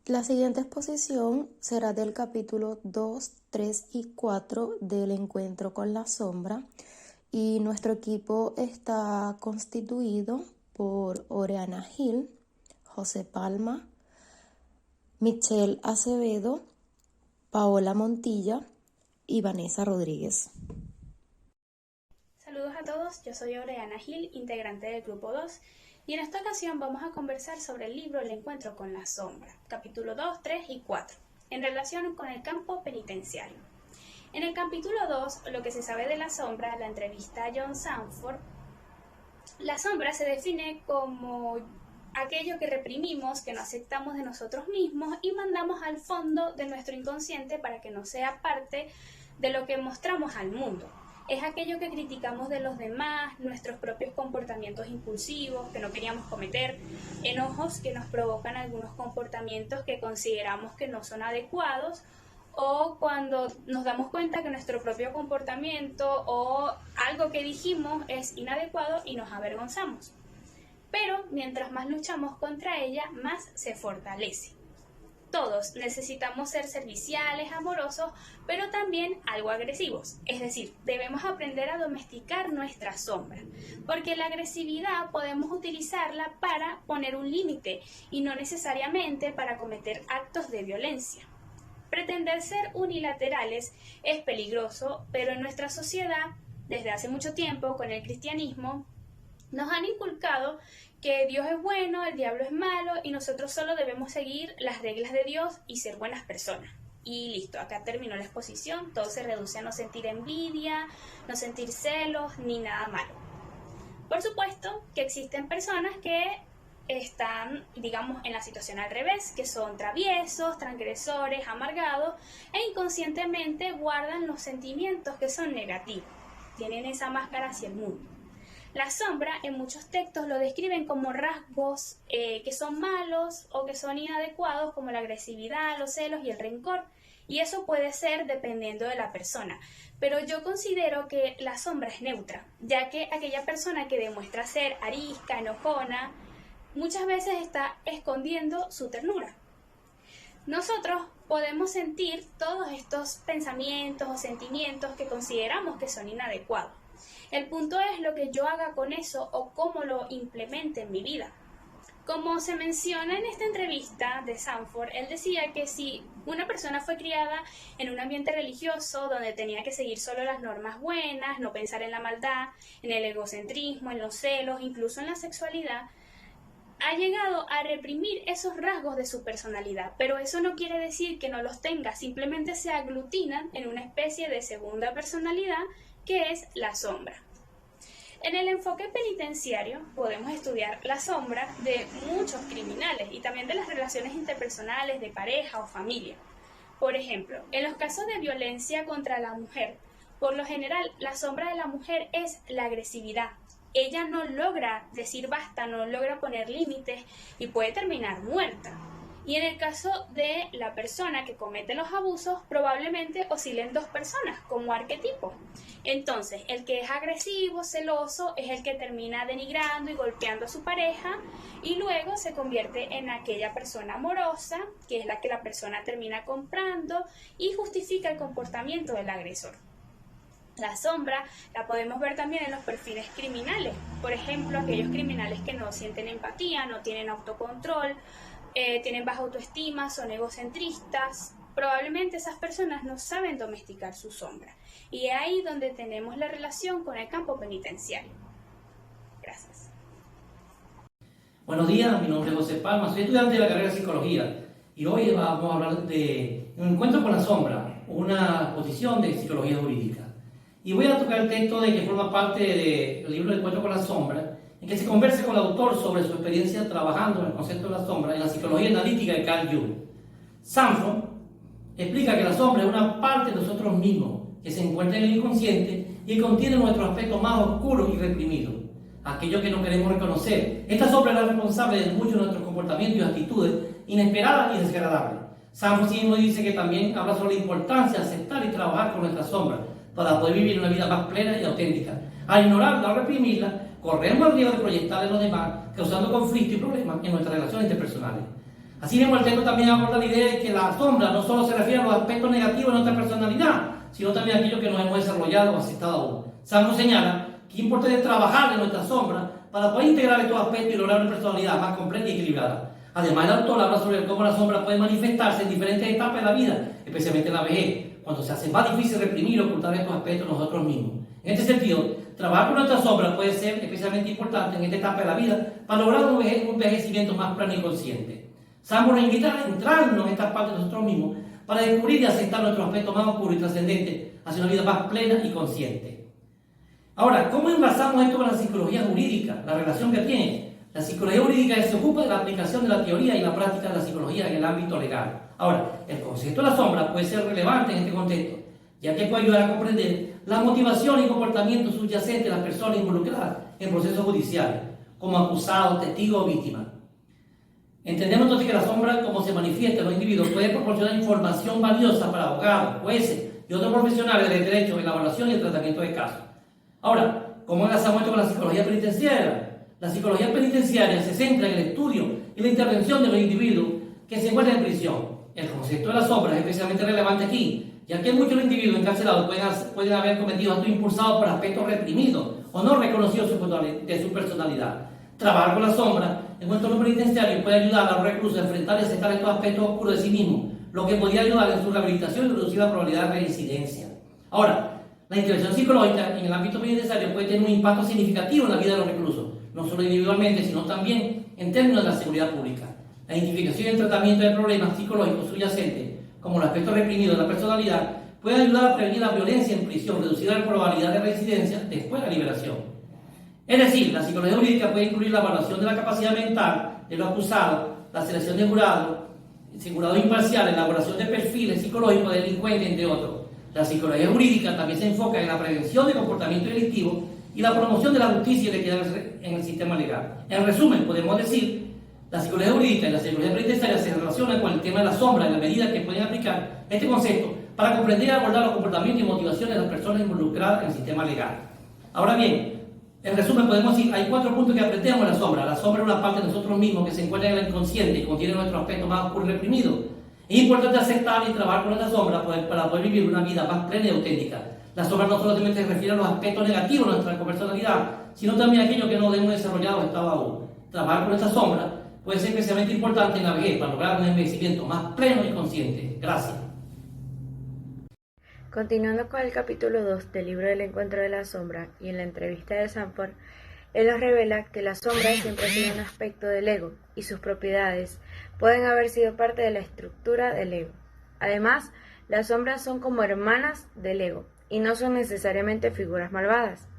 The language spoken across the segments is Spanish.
La siguiente exposición será del capítulo 2, 3 y 4 del Encuentro con la Sombra, y nuestro equipo está constituido por Oriana Gil, José Palma, Michelle Acevedo, Paola Montilla y Vanessa Rodríguez. Saludos a todos, yo soy Oriana Gil, integrante del grupo 2, y en esta ocasión vamos a conversar sobre el libro El Encuentro con la Sombra, capítulo 2, 3 y 4, en relación con el campo penitenciario. En el capítulo 2, lo que se sabe de la sombra, la entrevista a John Sanford, la sombra se define como aquello que reprimimos, que no aceptamos de nosotros mismos y mandamos al fondo de nuestro inconsciente para que no sea parte de lo que mostramos al mundo. Es aquello que criticamos de los demás, nuestros propios comportamientos impulsivos que no queríamos cometer, enojos que nos provocan algunos comportamientos que consideramos que no son adecuados, o cuando nos damos cuenta que nuestro propio comportamiento o algo que dijimos es inadecuado y nos avergonzamos. Pero mientras más luchamos contra ella, más se fortalece. Todos necesitamos ser serviciales, amorosos, pero también algo agresivos. Es decir, debemos aprender a domesticar nuestra sombra, porque la agresividad podemos utilizarla para poner un límite y no necesariamente para cometer actos de violencia. Pretender ser unilaterales es peligroso, pero en nuestra sociedad, desde hace mucho tiempo, con el cristianismo, nos han inculcado que Dios es bueno, el diablo es malo y nosotros solo debemos seguir las reglas de Dios y ser buenas personas. Y listo, acá terminó la exposición, todo se reduce a no sentir envidia, no sentir celos ni nada malo. Por supuesto que existen personas que están, digamos, en la situación al revés, que son traviesos, transgresores, amargados e inconscientemente guardan los sentimientos que son negativos. Tienen esa máscara hacia el mundo. La sombra en muchos textos lo describen como rasgos que son malos o que son inadecuados, como la agresividad, los celos y el rencor. Y eso puede ser dependiendo de la persona. Pero yo considero que la sombra es neutra, ya que aquella persona que demuestra ser arisca, enojona, muchas veces está escondiendo su ternura. Nosotros podemos sentir todos estos pensamientos o sentimientos que consideramos que son inadecuados. El punto es lo que yo haga con eso o cómo lo implemente en mi vida. Como se menciona en esta entrevista de Sanford, él decía que si una persona fue criada en un ambiente religioso donde tenía que seguir solo las normas buenas, no pensar en la maldad, en el egocentrismo, en los celos, incluso en la sexualidad, ha llegado a reprimir esos rasgos de su personalidad, pero eso no quiere decir que no los tenga, simplemente se aglutinan en una especie de segunda personalidad que es la sombra. En el enfoque penitenciario podemos estudiar la sombra de muchos criminales y también de las relaciones interpersonales de pareja o familia. Por ejemplo, en los casos de violencia contra la mujer, por lo general la sombra de la mujer es la agresividad. Ella no logra decir basta, no logra poner límites y puede terminar muerta. Y en el caso de la persona que comete los abusos, probablemente oscilen dos personas como arquetipo. Entonces, el que es agresivo, celoso, es el que termina denigrando y golpeando a su pareja y luego se convierte en aquella persona amorosa, que es la que la persona termina comprando y justifica el comportamiento del agresor. La sombra la podemos ver también en los perfiles criminales. Por ejemplo, aquellos criminales que no sienten empatía, no tienen autocontrol, tienen baja autoestima, son egocentristas. Probablemente esas personas no saben domesticar su sombra. Y es ahí donde tenemos la relación con el campo penitenciario. Gracias. Buenos días, mi nombre es José Palma, soy estudiante de la carrera de Psicología y hoy vamos a hablar de Un encuentro con la sombra, una exposición de psicología jurídica. Y voy a tocar el texto de que forma parte del libro El encuentro con la sombra, en que se conversa con el autor sobre su experiencia trabajando en el concepto de la sombra en la psicología analítica de Carl Jung. Sanford explica que la sombra es una parte de nosotros mismos que se encuentra en el inconsciente y que contiene nuestro aspecto más oscuro y reprimido, aquello que no queremos reconocer. Esta sombra es la responsable de muchos de nuestros comportamientos y actitudes inesperadas y desagradables. Sanford sí mismo dice que también habla sobre la importancia de aceptar y trabajar con nuestra sombra para poder vivir una vida más plena y auténtica. Al ignorarla o reprimirla, corremos el riesgo de proyectarla en los demás, causando conflictos y problemas en nuestras relaciones interpersonales. Así mismo, el texto también aborda la idea de que la sombra no solo se refiere a los aspectos negativos de nuestra personalidad, sino también a aquellos que nos hemos desarrollado o aceptado aún. San Juan señala que es importante trabajar en nuestra sombra para poder integrar estos aspectos y lograr una personalidad más completa y equilibrada. Además, el autor habla sobre cómo la sombra puede manifestarse en diferentes etapas de la vida, especialmente en la vejez, cuando se hace más difícil reprimir o ocultar estos aspectos nosotros mismos. En este sentido, trabajar con nuestra sombra puede ser especialmente importante en esta etapa de la vida para lograr un envejecimiento más pleno y consciente. San Juan nos invita a adentrarnos en esta parte de nosotros mismos para descubrir y aceptar nuestro aspecto más oscuro y trascendente hacia una vida más plena y consciente. Ahora, ¿cómo enlazamos esto con la psicología jurídica? La relación que tiene. La psicología jurídica se ocupa de la aplicación de la teoría y la práctica de la psicología en el ámbito legal. Ahora, el concepto de la sombra puede ser relevante en este contexto, ya que puede ayudar a comprender la motivación y comportamiento subyacente de las personas involucradas en procesos judiciales, como acusados, testigos o víctimas. Entendemos entonces que la sombra, como se manifiesta en los individuos, puede proporcionar información valiosa para abogados, jueces y otros profesionales del derecho en la evaluación y el tratamiento de casos. Ahora, ¿cómo enlazamos esto con la psicología penitenciaria? La psicología penitenciaria se centra en el estudio y la intervención de los individuos que se encuentran en prisión. El concepto de la sombra es especialmente relevante aquí, ya que muchos individuos encarcelados pueden haber cometido actos impulsados por aspectos reprimidos o no reconocidos de su personalidad. Trabajar con la sombra en un entorno penitenciario puede ayudar a los reclusos a enfrentar y aceptar estos aspectos oscuros de sí mismos, lo que podría ayudar en su rehabilitación y reducir la probabilidad de reincidencia. Ahora, la intervención psicológica en el ámbito penitenciario puede tener un impacto significativo en la vida de los reclusos, no solo individualmente, sino también en términos de la seguridad pública. La identificación y el tratamiento de problemas psicológicos subyacentes, como los aspectos reprimidos de la personalidad, puede ayudar a prevenir la violencia en prisión, reducir la probabilidad de reincidencia después de la liberación. Es decir, la psicología jurídica puede incluir la evaluación de la capacidad mental de los acusados, la selección de jurados imparciales, la elaboración de perfiles psicológicos de delincuentes, entre otros. La psicología jurídica también se enfoca en la prevención de comportamiento delictivo y la promoción de la justicia y la equidad en el sistema legal. En resumen, podemos decir, la psicología jurídica y la psicología penitenciaria se relacionan con el tema de la sombra en la medida que pueden aplicar este concepto para comprender y abordar los comportamientos y motivaciones de las personas involucradas en el sistema legal. Ahora bien, en resumen podemos decir, hay 4 puntos que aprendemos de la sombra. La sombra es una parte de nosotros mismos que se encuentra en el inconsciente y contiene nuestro aspecto más oscuro y reprimido. Es importante aceptar y trabajar con esta sombra para poder vivir una vida más plena y auténtica. La sombra no solamente se refiere a los aspectos negativos de nuestra personalidad, sino también a aquellos que no hemos desarrollado o estado aún. Trabajar con esta sombra puede ser especialmente importante en la vejez para lograr un envejecimiento más pleno y consciente. Gracias. Continuando con el capítulo 2 del libro del encuentro de la sombra y en la entrevista de Sanford, él nos revela que la sombra siempre tiene un aspecto del ego y sus propiedades pueden haber sido parte de la estructura del ego. Además, las sombras son como hermanas del ego y no son necesariamente figuras malvadas.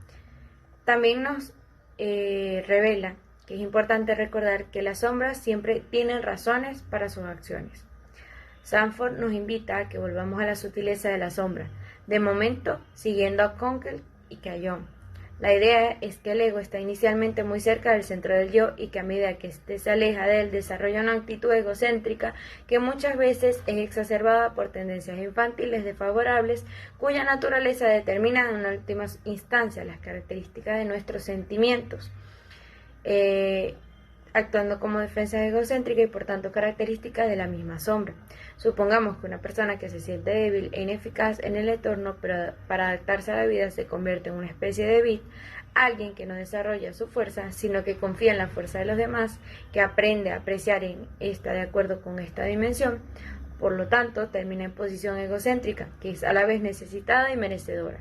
También nos revela que es importante recordar que las sombras siempre tienen razones para sus acciones. Sanford nos invita a que volvamos a la sutileza de la sombra, de momento siguiendo a Kunkel y que a Jung. La idea es que el ego está inicialmente muy cerca del centro del yo y que a medida que éste se aleja de él desarrolla una actitud egocéntrica que muchas veces es exacerbada por tendencias infantiles desfavorables cuya naturaleza determina en última instancia las características de nuestros sentimientos, actuando como defensa egocéntrica y por tanto característica de la misma sombra. Supongamos que una persona que se siente débil e ineficaz en el entorno para adaptarse a la vida se convierte en una especie de vid, alguien que no desarrolla su fuerza, sino que confía en la fuerza de los demás, que aprende a apreciar en esta de acuerdo con esta dimensión, por lo tanto termina en posición egocéntrica, que es a la vez necesitada y merecedora.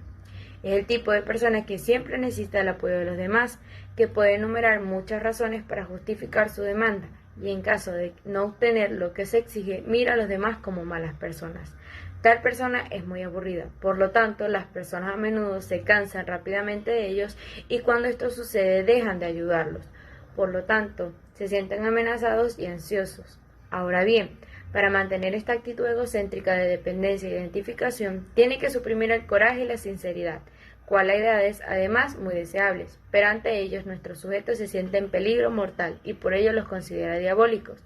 Es el tipo de persona que siempre necesita el apoyo de los demás, que puede enumerar muchas razones para justificar su demanda, y en caso de no obtener lo que se exige, mira a los demás como malas personas. Tal persona es muy aburrida, por lo tanto, las personas a menudo se cansan rápidamente de ellos y cuando esto sucede dejan de ayudarlos. Por lo tanto, se sienten amenazados y ansiosos. Ahora bien, para mantener esta actitud egocéntrica de dependencia e identificación, tiene que suprimir el coraje y la sinceridad, cualidades además muy deseables, pero ante ellos nuestro sujeto se siente en peligro mortal y por ello los considera diabólicos.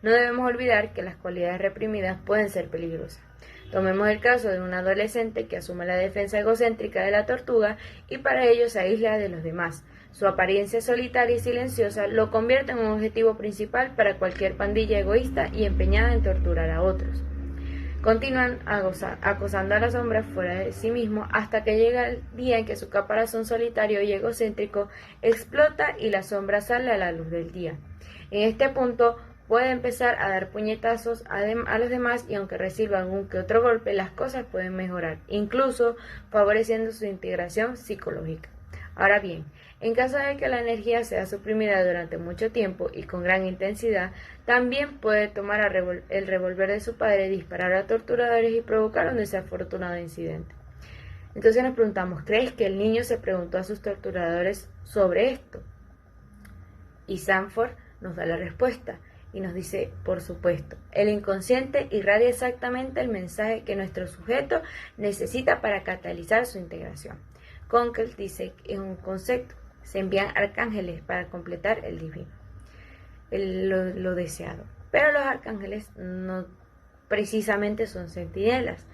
No debemos olvidar que las cualidades reprimidas pueden ser peligrosas. Tomemos el caso de un adolescente que asume la defensa egocéntrica de la tortuga y para ello se aísla de los demás. Su apariencia solitaria y silenciosa lo convierte en un objetivo principal para cualquier pandilla egoísta y empeñada en torturar a otros. Continúan acosando a la sombra fuera de sí mismo hasta que llega el día en que su caparazón solitario y egocéntrico explota y la sombra sale a la luz del día. En este punto puede empezar a dar puñetazos a los demás y aunque reciba algún que otro golpe, las cosas pueden mejorar, incluso favoreciendo su integración psicológica. Ahora bien, en caso de que la energía sea suprimida durante mucho tiempo y con gran intensidad, también puede tomar el revólver de su padre, disparar a torturadores y provocar un desafortunado incidente. Entonces nos preguntamos, ¿crees que el niño se preguntó a sus torturadores sobre esto? Y Sanford nos da la respuesta y nos dice, por supuesto, el inconsciente irradia exactamente el mensaje que nuestro sujeto necesita para catalizar su integración. Kunkel dice que en un concepto se envían arcángeles para completar el divino, lo deseado. Pero los arcángeles no precisamente son centinelas,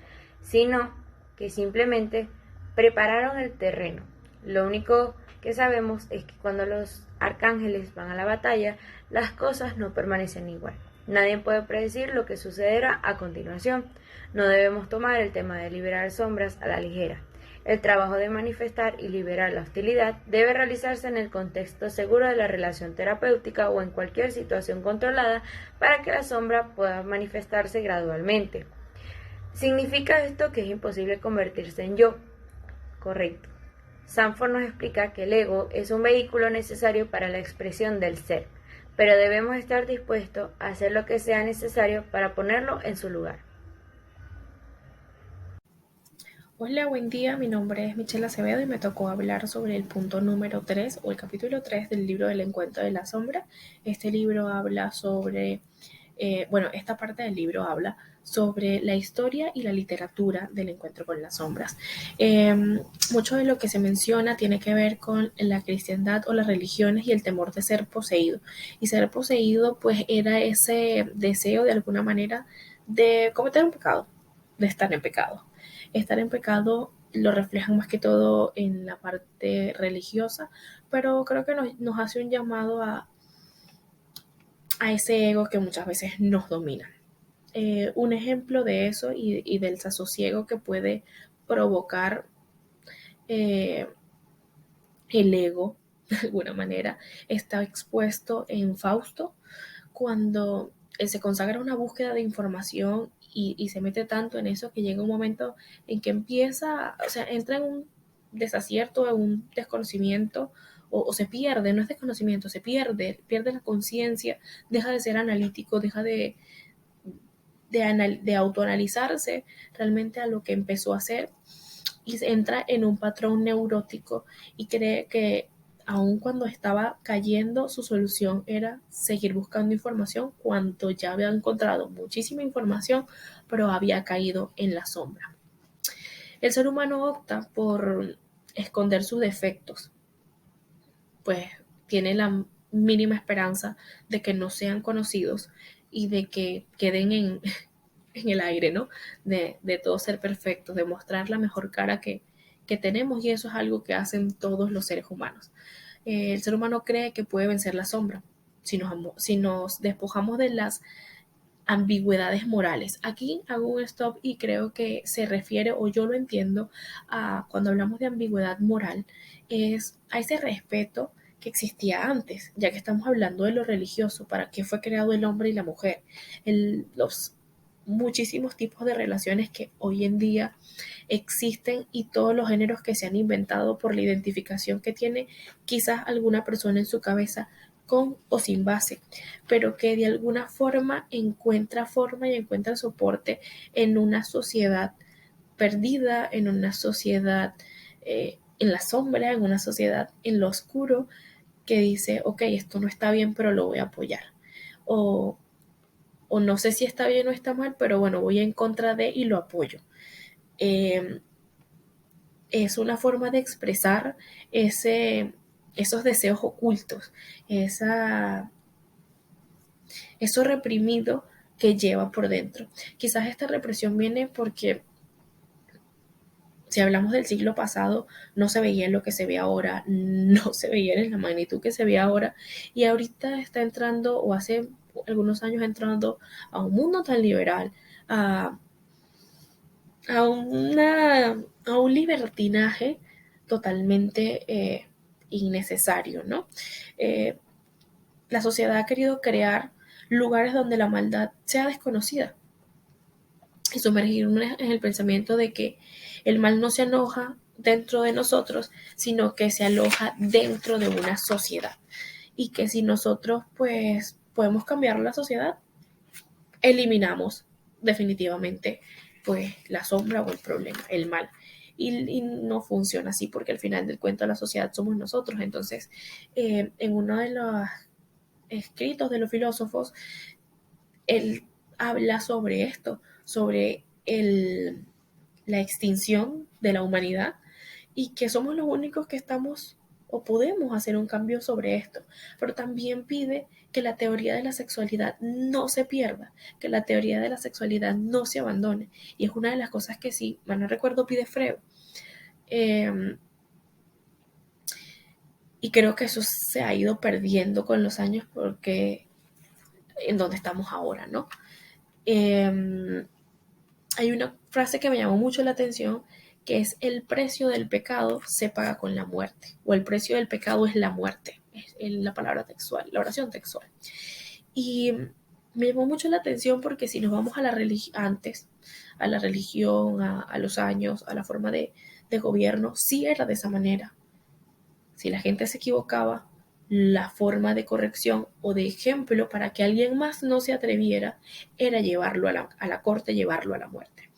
sino que simplemente prepararon el terreno. Lo único que sabemos es que cuando los arcángeles van a la batalla, las cosas no permanecen igual. Nadie puede predecir lo que sucederá a continuación. No debemos tomar el tema de liberar sombras a la ligera. El trabajo de manifestar y liberar la hostilidad debe realizarse en el contexto seguro de la relación terapéutica o en cualquier situación controlada para que la sombra pueda manifestarse gradualmente. ¿Significa esto que es imposible convertirse en yo? Correcto. Sanford nos explica que el ego es un vehículo necesario para la expresión del ser, pero debemos estar dispuestos a hacer lo que sea necesario para ponerlo en su lugar. Hola, buen día. Mi nombre es Michelle Acevedo y me tocó hablar sobre el punto número 3 o el capítulo 3 del libro del encuentro de la sombra. Este libro habla sobre, esta parte del libro habla sobre la historia y la literatura del encuentro con las sombras. Mucho de lo que se menciona tiene que ver con la cristiandad o las religiones y el temor de ser poseído. Y ser poseído pues era ese deseo de alguna manera de cometer un pecado, de estar en pecado. Estar en pecado lo reflejan más que todo en la parte religiosa, pero creo que nos hace un llamado a ese ego que muchas veces nos domina. Un ejemplo de eso y del desasosiego que puede provocar eh, el ego, de alguna manera, está expuesto en Fausto, cuando él se consagra a una búsqueda de información y se mete tanto en eso que llega un momento en que entra en un desacierto, en un desconocimiento, o se pierde, no es desconocimiento, pierde la conciencia, deja de ser analítico, deja de autoanalizarse realmente a lo que empezó a hacer y entra en un patrón neurótico y cree que aun cuando estaba cayendo, su solución era seguir buscando información cuando ya había encontrado muchísima información, pero había caído en la sombra. El ser humano opta por esconder sus defectos, pues tiene la mínima esperanza de que no sean conocidos y de que queden en el aire, ¿no? De todo ser perfecto, de mostrar la mejor cara que tenemos, y eso es algo que hacen todos los seres humanos. El ser humano cree que puede vencer la sombra si nos despojamos de las ambigüedades morales. Aquí hago un stop y creo que se refiere, o yo lo entiendo, a cuando hablamos de ambigüedad moral, es a ese respeto que existía antes, ya que estamos hablando de lo religioso, para qué fue creado el hombre y la mujer, los muchísimos tipos de relaciones que hoy en día existen y todos los géneros que se han inventado por la identificación que tiene quizás alguna persona en su cabeza con o sin base, pero que de alguna forma encuentra forma y encuentra soporte en una sociedad perdida, en una sociedad en la sombra, en una sociedad en lo oscuro, que dice, ok, esto no está bien, pero lo voy a apoyar. O no sé si está bien o está mal, pero bueno, voy en contra de y lo apoyo. Es una forma de expresar esos deseos ocultos, eso reprimido que lleva por dentro. Quizás esta represión viene porque Si hablamos del siglo pasado, no se veía lo que se ve ahora, no se veía en la magnitud que se ve ahora, y ahorita está entrando, o hace algunos años entrando a un mundo tan liberal, a, a, a un libertinaje totalmente innecesario, ¿no? Eh, la sociedad ha querido crear lugares donde la maldad sea desconocida y sumergirnos en el pensamiento de que el mal no se aloja dentro de nosotros, sino que se aloja dentro de una sociedad. Y que si nosotros pues podemos cambiar la sociedad, eliminamos definitivamente pues la sombra o el problema, el mal. Y no funciona así porque al final del cuento la sociedad somos nosotros. Entonces, en uno de los escritos de los filósofos, él habla sobre esto, sobre la extinción de la humanidad y que somos los únicos que estamos o podemos hacer un cambio sobre esto. Pero también pide que la teoría de la sexualidad no se pierda, que la teoría de la sexualidad no se abandone. Y es una de las cosas que, si mal no recuerdo, pide Freud. Y creo que eso se ha ido perdiendo con los años porque en donde estamos ahora, ¿no? Hay una frase que me llamó mucho la atención, que es: el precio del pecado se paga con la muerte, o el precio del pecado es la muerte, es la palabra textual, la oración textual. Y me llamó mucho la atención porque si nos vamos a la antes, a la religión, a los años, a la forma de gobierno, sí era de esa manera. Si la gente se equivocaba, la forma de corrección o de ejemplo para que alguien más no se atreviera era llevarlo a la corte, llevarlo a la muerte.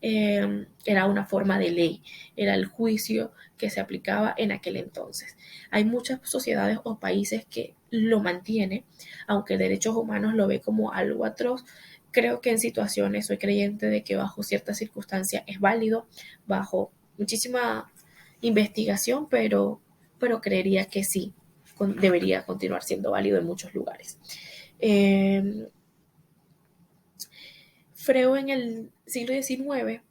Era una forma de ley, era el juicio que se aplicaba en aquel entonces. Hay muchas sociedades o países que lo mantienen, aunque derechos humanos lo ve como algo atroz. Creo que en situaciones soy creyente de que bajo ciertas circunstancias es válido, bajo muchísima investigación, pero creería que sí, debería continuar siendo válido en muchos lugares. Freud en el siglo XIX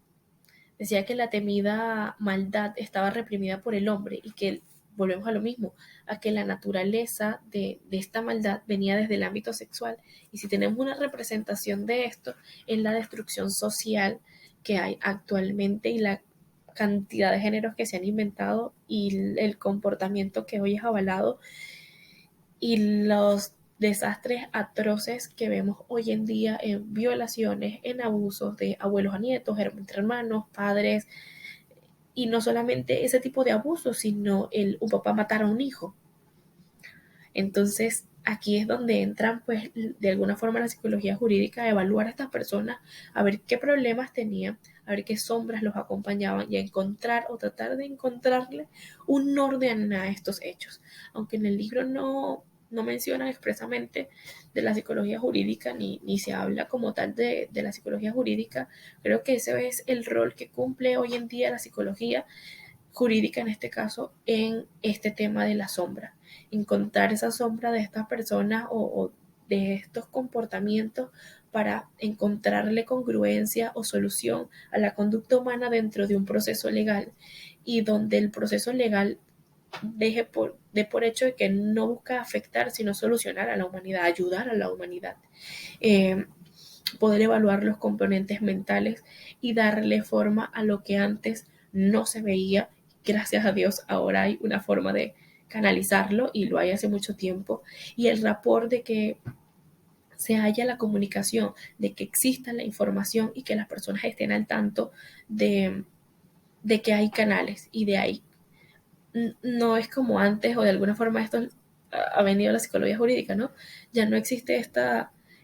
decía que la temida maldad estaba reprimida por el hombre y que volvemos a lo mismo, a que la naturaleza de esta maldad venía desde el ámbito sexual. Y si tenemos una representación de esto, es la destrucción social que hay actualmente y la cantidad de géneros que se han inventado y el comportamiento que hoy es avalado y los desastres atroces que vemos hoy en día en violaciones, en abusos de abuelos a nietos, entre hermanos, padres, y no solamente ese tipo de abusos, sino un papá matar a un hijo. Entonces, aquí es donde entran, pues, de alguna forma la psicología jurídica a evaluar a estas personas, a ver qué problemas tenían, a ver qué sombras los acompañaban y a encontrar o tratar de encontrarle un orden a estos hechos. Aunque en el libro no mencionan expresamente de la psicología jurídica ni se habla como tal de la psicología jurídica, creo que ese es el rol que cumple hoy en día la psicología jurídica, en este caso, en este tema de la sombra. Encontrar esa sombra de estas personas o de estos comportamientos para encontrarle congruencia o solución a la conducta humana dentro de un proceso legal, y donde el proceso legal deje por hecho de que no busca afectar, sino solucionar a la humanidad, ayudar a la humanidad. Poder evaluar los componentes mentales y darle forma a lo que antes no se veía. Gracias a Dios ahora hay una forma de canalizarlo y lo hay hace mucho tiempo. Y el rapport de que se haya la comunicación, de que exista la información y que las personas estén al tanto de que hay canales y de ahí. No es como antes, o de alguna forma esto ha venido la psicología jurídica, ¿no? Ya no existe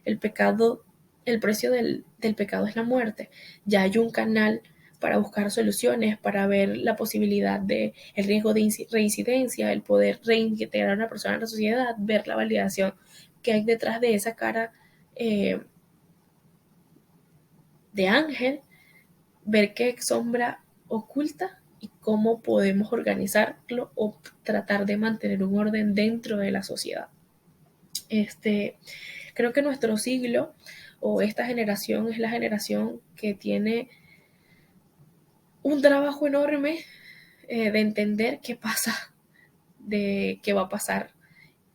el pecado, el precio del pecado es la muerte. Ya hay un canal para buscar soluciones, para ver la posibilidad de el riesgo de reincidencia, el poder reintegrar a una persona en la sociedad, ver la validación que hay detrás de esa cara de ángel, ver qué sombra oculta y cómo podemos organizarlo o tratar de mantener un orden dentro de la sociedad. Creo que nuestro siglo o esta generación es la generación que tiene un trabajo enorme de entender qué pasa, de qué va a pasar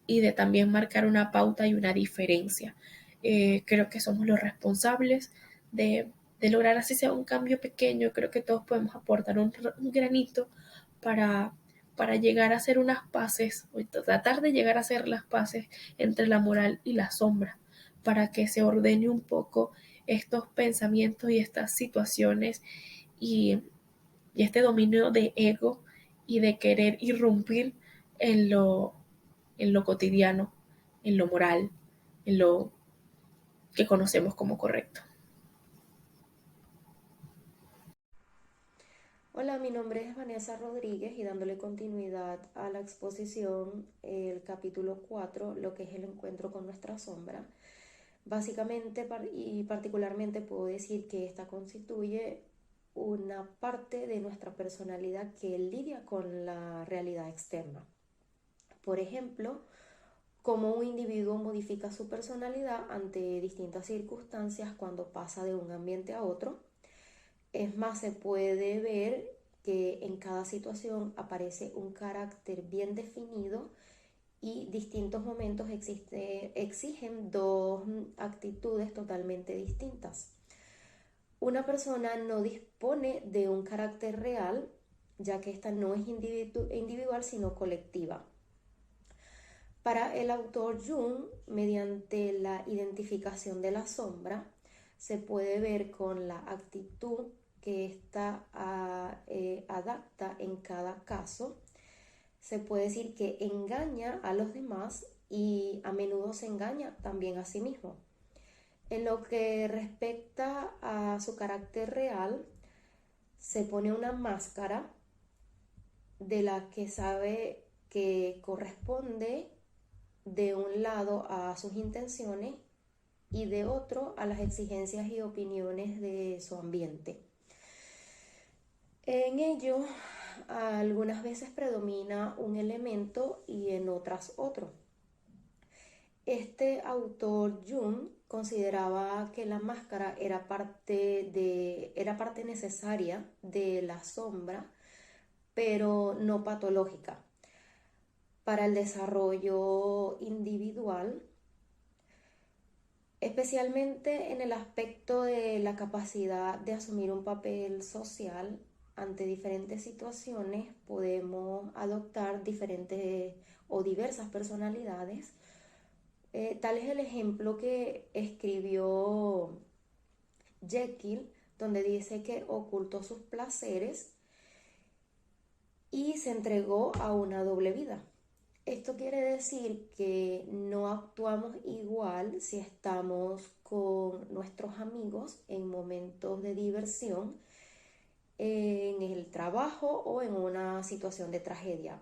y de también marcar una pauta y una diferencia. Creo que somos los responsables de lograr así sea un cambio pequeño. Creo que todos podemos aportar un granito para, para llegar a hacer unas paces, o tratar de llegar a hacer las paces entre la moral y la sombra, para que se ordene un poco estos pensamientos y estas situaciones y, y este dominio de ego y de querer irrumpir en lo cotidiano, en lo moral, en lo que conocemos como correcto. Hola, mi nombre es Vanessa Rodríguez y dándole continuidad a la exposición, el capítulo 4, lo que es el encuentro con nuestra sombra. Básicamente y particularmente puedo decir que esta constituye una parte de nuestra personalidad que lidia con la realidad externa. Por ejemplo, cómo un individuo modifica su personalidad ante distintas circunstancias cuando pasa de un ambiente a otro. Es más, se puede ver que en cada situación aparece un carácter bien definido y distintos momentos exigen dos actitudes totalmente distintas. Una persona no dispone de un carácter real, ya que esta no es individual, sino colectiva. Para el autor Jung, mediante la identificación de la sombra, se puede ver con la actitud que ésta adapta en cada caso. Se puede decir que engaña a los demás y a menudo se engaña también a sí mismo. En lo que respecta a su carácter real, se pone una máscara de la que sabe que corresponde de un lado a sus intenciones y de otro a las exigencias y opiniones de su ambiente. En ello, algunas veces predomina un elemento y en otras otro. Este autor Jung consideraba que la máscara era parte necesaria de la sombra, pero no patológica. Para el desarrollo individual, especialmente en el aspecto de la capacidad de asumir un papel social ante diferentes situaciones, podemos adoptar diferentes o diversas personalidades. Tal es el ejemplo que escribió Jekyll, donde dice que ocultó sus placeres y se entregó a una doble vida. Esto quiere decir que no actuamos igual si estamos con nuestros amigos en momentos de diversión, en el trabajo o en una situación de tragedia.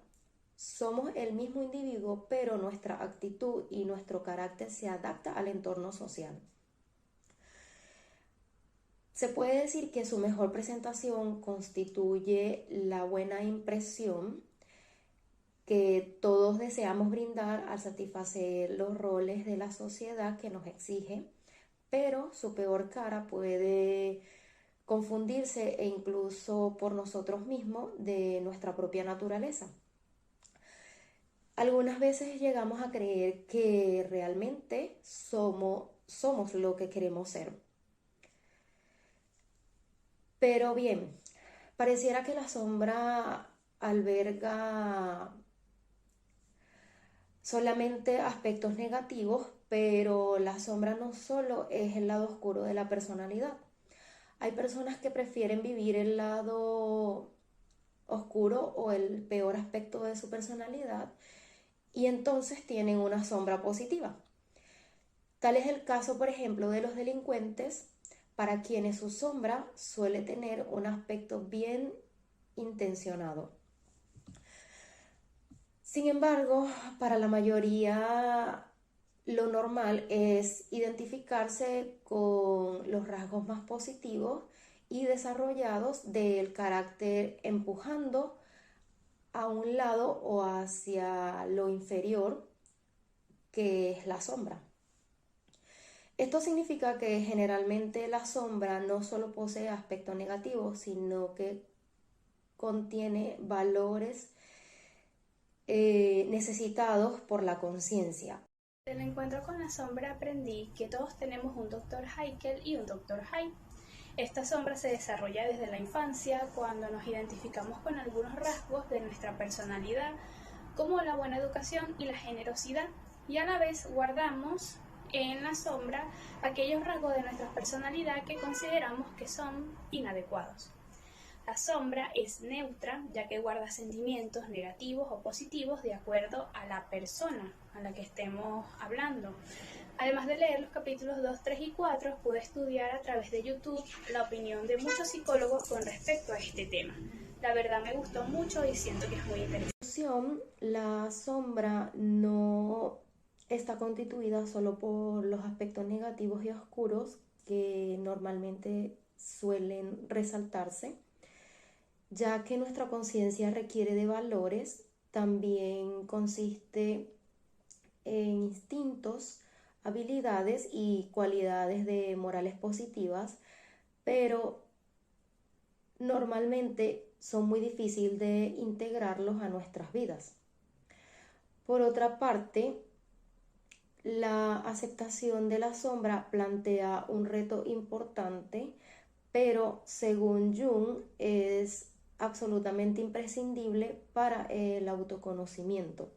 Somos el mismo individuo, pero nuestra actitud y nuestro carácter se adapta al entorno social. Se puede decir que su mejor presentación constituye la buena impresión que todos deseamos brindar al satisfacer los roles de la sociedad que nos exige, pero su peor cara puede confundirse e incluso por nosotros mismos de nuestra propia naturaleza. Algunas veces llegamos a creer que realmente somos lo que queremos ser. Pero bien, pareciera que la sombra alberga solamente aspectos negativos, pero la sombra no solo es el lado oscuro de la personalidad. Hay personas que prefieren vivir el lado oscuro o el peor aspecto de su personalidad y entonces tienen una sombra positiva. Tal es el caso, por ejemplo, de los delincuentes, para quienes su sombra suele tener un aspecto bien intencionado. Sin embargo, para la mayoría lo normal es identificarse con los rasgos más positivos y desarrollados del carácter, empujando a un lado o hacia lo inferior, que es la sombra. Esto significa que generalmente la sombra no solo posee aspectos negativos, sino que contiene valores necesitados por la conciencia. Del encuentro con la sombra aprendí que todos tenemos un Dr. Jekyll y un Dr. Hyde. Esta sombra se desarrolla desde la infancia, cuando nos identificamos con algunos rasgos de nuestra personalidad, como la buena educación y la generosidad, y a la vez guardamos en la sombra aquellos rasgos de nuestra personalidad que consideramos que son inadecuados. La sombra es neutra, ya que guarda sentimientos negativos o positivos de acuerdo a la persona a la que estemos hablando. Además de leer los capítulos 2, 3 y 4, pude estudiar a través de YouTube la opinión de muchos psicólogos con respecto a este tema. La verdad me gustó mucho y siento que es muy interesante. La sombra no está constituida solo por los aspectos negativos y oscuros que normalmente suelen resaltarse, ya que nuestra conciencia requiere de valores, también consiste en instintos, habilidades y cualidades de morales positivas, pero normalmente son muy difíciles de integrarlos a nuestras vidas. Por otra parte, la aceptación de la sombra plantea un reto importante, pero según Jung es absolutamente imprescindible para el autoconocimiento.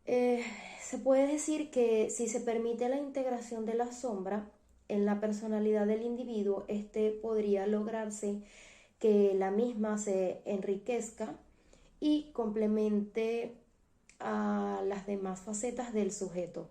Se puede decir que si se permite la integración de la sombra en la personalidad del individuo, podría lograrse que la misma se enriquezca y complemente a las demás facetas del sujeto.